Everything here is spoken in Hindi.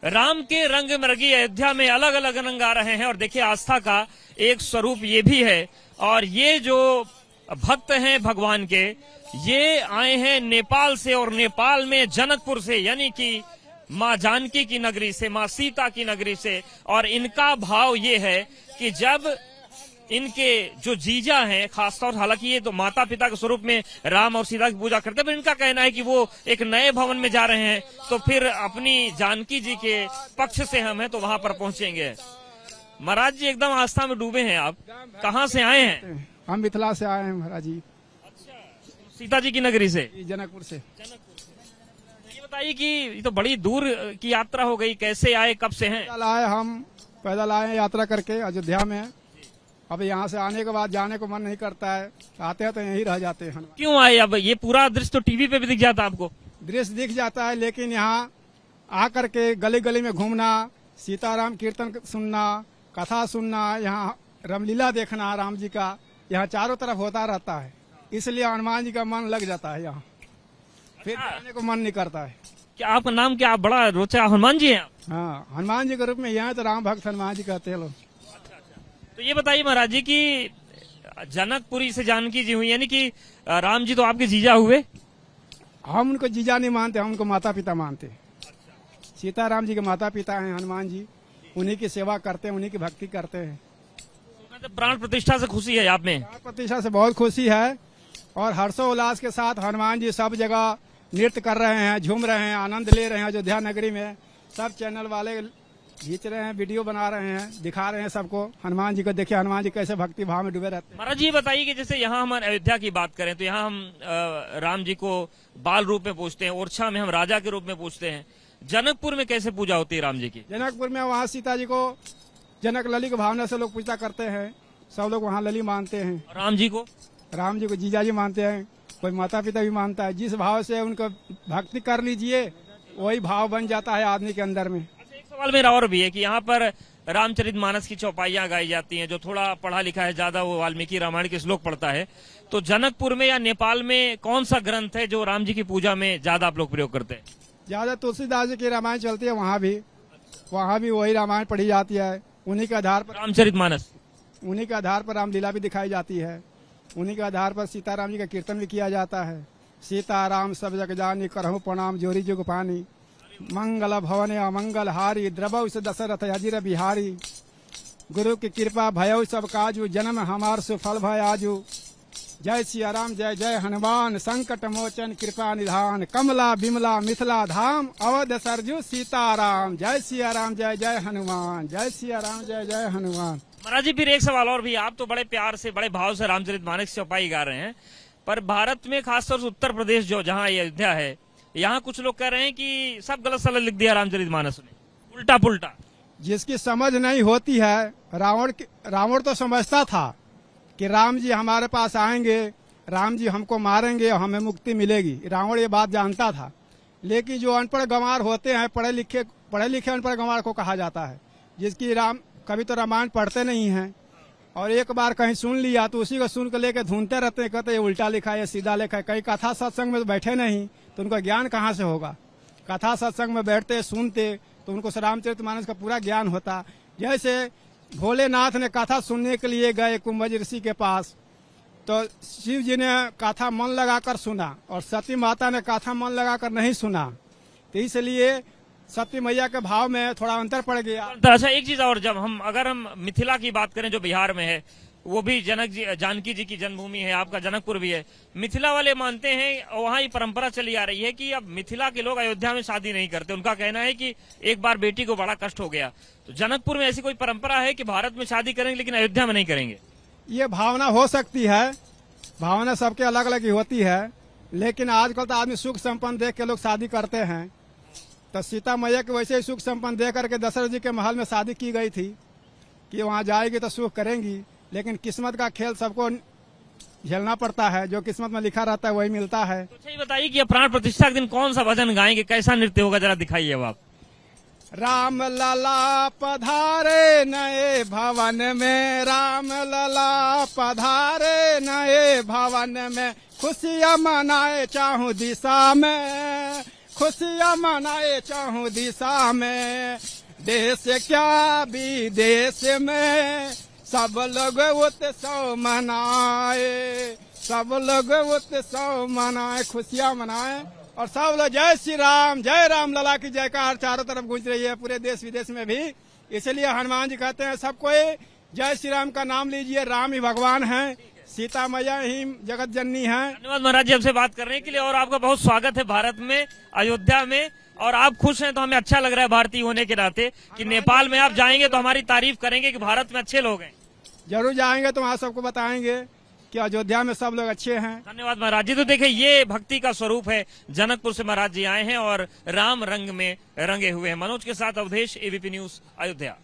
राम के रंग मरगी अयोध्या में अलग अलग रंग आ रहे हैं और देखिए आस्था का एक स्वरूप ये भी है। और ये जो भक्त हैं भगवान के, ये आए हैं नेपाल से और नेपाल में जनकपुर से, यानी कि माँ जानकी की नगरी से, माँ सीता की नगरी से। और इनका भाव ये है कि जब इनके जो जीजा हैं, खासतौर हालांकि ये तो माता पिता के स्वरूप में राम और सीता की पूजा करते हैं, पर इनका कहना है कि वो एक नए भवन में जा रहे हैं तो फिर अपनी जानकी जी के पक्ष से हम हैं तो वहां पर पहुंचेंगे। महाराज जी एकदम आस्था में डूबे हैं आप, कहाँ से आए हैं? हम मिथिला से आए हैं महाराज जी। अच्छा, सीता जी की नगरी से, जनकपुर से। ये बताइए कि ये तो बड़ी दूर की यात्रा हो गई, कैसे आए, कब से हैं? हम पैदल आए यात्रा करके अयोध्या में। अब यहाँ से आने के बाद जाने को मन नहीं करता है, आते हैं तो यहीं रह जाते हैं। क्यों आए? अब ये पूरा दृश्य तो टीवी पे भी दिख जाता आपको। दृश्य दिख जाता है, लेकिन यहाँ आकर के गली गली में घूमना, सीताराम कीर्तन सुनना, कथा सुनना, यहाँ रामलीला देखना राम जी का, यहाँ चारों तरफ होता रहता है, इसलिए हनुमान जी का मन लग जाता है यहाँ, फिर जाने को मन नहीं करता है। क्या आपका नाम क्या? आप बड़ा रोचा हनुमान जी हैं? हाँ, हनुमान जी के रूप में यहाँ तो राम भक्त हनुमान जी कहते हैं लोग। तो ये बताइए महाराज जी कि जनकपुरी से जानकी जी हुई, यानी कि राम जी तो आपके जीजा हुए? हम उनको जीजा नहीं मानते, हम उनको माता पिता मानते हैं। सीताराम जी के माता पिता हैं हनुमान जी, उन्हीं की सेवा करते हैं, उन्हीं की भक्ति करते हैं। तो प्राण प्रतिष्ठा से खुशी है आप में? प्राण प्रतिष्ठा से बहुत खुशी है और हर्षोल्लास के साथ हनुमान जी सब जगह नृत्य कर रहे हैं, झूम रहे हैं, आनंद ले रहे हैं। अयोध्या नगरी में सब चैनल वाले खींच रहे हैं, वीडियो बना रहे हैं, दिखा रहे हैं सबको हनुमान जी को। देखिए हनुमान जी कैसे भक्ति भाव में डूबे रहते हैं। महाराज जी बताइए कि जैसे यहाँ हम अयोध्या की बात करें तो यहाँ हम राम जी को बाल रूप में पूजते हैं, ओरछा में हम राजा के रूप में पूजते हैं। जनकपुर में कैसे पूजा होती है राम जी की? जनकपुर में वहाँ सीता जी को जनक लली की भावना से लोग पूजा करते हैं, सब लोग वहाँ लली मानते हैं। राम जी को? राम जी को जीजा जी मानते हैं, कोई माता पिता भी मानता है। जिस भाव से उनको भक्ति कर लीजिए वही भाव बन जाता है आदमी के अंदर में। एक सवाल मेरा और भी है कि यहाँ पर रामचरितमानस की चौपाइयां गाई जाती हैं, जो थोड़ा पढ़ा लिखा है ज्यादा वो वाल्मीकि रामायण के श्लोक पढ़ता है। तो जनकपुर में या नेपाल में कौन सा ग्रंथ है जो राम जी की पूजा में ज्यादा आप लोग प्रयोग करते हैं? ज्यादा तुलसीदास जी की रामायण चलती है, वहाँ भी वही रामायण पढ़ी जाती है। उन्हीं के आधार पर रामचरितमानस, उन्हीं के आधार पर रामलीला भी दिखाई जाती है, उन्हीं के आधार पर सीताराम जी का कीर्तन भी किया जाता है। सीताराम सब जग जानी, करहु प्रणाम जोरी जुग पानी, मंगल भवन अमंगल हारी, द्रवौ से दशरथ अजीर बिहारी, गुरु की कृपा भयउ सब काजू, जन्म हमार सुफल भय आजू। जय सिया राम जय जय हनुमान, संकट मोचन कृपा निधान, कमला बिमला मिथिला धाम, अवध सरजू सीताराम। जय सिया राम जय जय हनुमान, जय सिया राम जय जय हनुमान। महाराज जी फिर एक सवाल और भी, आप तो बड़े प्यार से बड़े भाव से रामचरितमानस की चौपाई गा रहे हैं, पर भारत में खासतौर से उत्तर प्रदेश जो जहाँ अयोध्या है, यहाँ कुछ लोग कह रहे हैं कि सब गलत सलत लिख दिया रामचरितमानस में, उल्टा पुल्टा। जिसकी समझ नहीं होती है, रावण तो समझता था कि राम जी हमारे पास आएंगे, राम जी हमको मारेंगे और हमें मुक्ति मिलेगी। रावण ये बात जानता था, लेकिन जो अनपढ़ गंवार होते हैं, पढ़े लिखे अनपढ़ गंवार को कहा जाता है, जिसकी कभी तो रामायण पढ़ते नहीं हैं और एक बार कहीं सुन लिया तो उसी को सुन कर लेकर ढूंढते रहते हैं, कहते ये उल्टा लिखा है, ये सीधा लिखा है। कहीं कथा सत्संग में तो बैठे नहीं तो उनका ज्ञान कहाँ से होगा? कथा सत्संग में बैठते सुनते तो उनको रामचरितमानस का पूरा ज्ञान होता। जैसे भोलेनाथ ने कथा सुनने के लिए गए कुंभज ऋषि के पास, तो शिव जी ने कथा मन लगाकर सुना और सती माता ने कथा मन लगाकर नहीं सुना, तो इसलिए सती मैया के भाव में थोड़ा अंतर पड़ गया। अच्छा, एक चीज और, जब अगर हम मिथिला की बात करें जो बिहार में है, वो भी जानकी जी की जन्मभूमि है, आपका जनकपुर भी है। मिथिला वाले मानते हैं, वहाँ ये परंपरा चली आ रही है कि अब मिथिला के लोग अयोध्या में शादी नहीं करते। उनका कहना है कि एक बार बेटी को बड़ा कष्ट हो गया। तो जनकपुर में ऐसी कोई परंपरा है कि भारत में शादी करेंगे लेकिन अयोध्या में नहीं करेंगे? ये भावना हो सकती है, भावना सबके अलग अलग ही होती है, लेकिन आजकल तो आदमी सुख संपन्न देख के लोग शादी करते हैं। तो सीता मैया के वैसे ही सुख संपन्न देख करके दशरथ जी के महल में शादी की गई थी कि वहाँ जाएगी तो सुख करेंगी, लेकिन किस्मत का खेल सबको झेलना पड़ता है, जो किस्मत में लिखा रहता है वही मिलता है। तो अच्छा बताइए कि प्राण प्रतिष्ठा के दिन कौन सा भजन गाएंगे, कैसा नृत्य होगा, जरा दिखाइए अब आप। राम लला पधारे नए भवन में, राम लला पधारे नए भवन में, खुशियाँ मनाए चाहूं दिशा में, खुशियाँ मनाए चाहूँ दिशा में, देश क्या विदेश में सब लोग उत्सव मनाए, सब लोग उत्सव मनाए, खुशियाँ मनाए। और सब लोग जय राम लला की जयकार चारों तरफ गूंज रही है, पूरे देश विदेश में भी। इसलिए हनुमान जी कहते हैं सब कोई जय श्री राम का नाम लीजिए, राम ही भगवान हैं, सीता मैया ही जगत जननी है। धन्यवाद महाराज जी हमसे बात करने के लिए, और आपका बहुत स्वागत है भारत में, अयोध्या में। और आप खुश हैं तो हमें अच्छा लग रहा है भारतीय होने के नाते कि नेपाल में आप जाएंगे तो हमारी तारीफ करेंगे कि भारत में अच्छे लोग हैं। जरूर जाएंगे तो वहाँ सबको बताएंगे कि अयोध्या में सब लोग अच्छे हैं। धन्यवाद महाराज जी। तो देखिए ये भक्ति का स्वरूप है, जनकपुर से महाराज जी आए हैं और राम रंग में रंगे हुए हैं। मनोज के साथ अवधेश, एबीपी न्यूज, अयोध्या।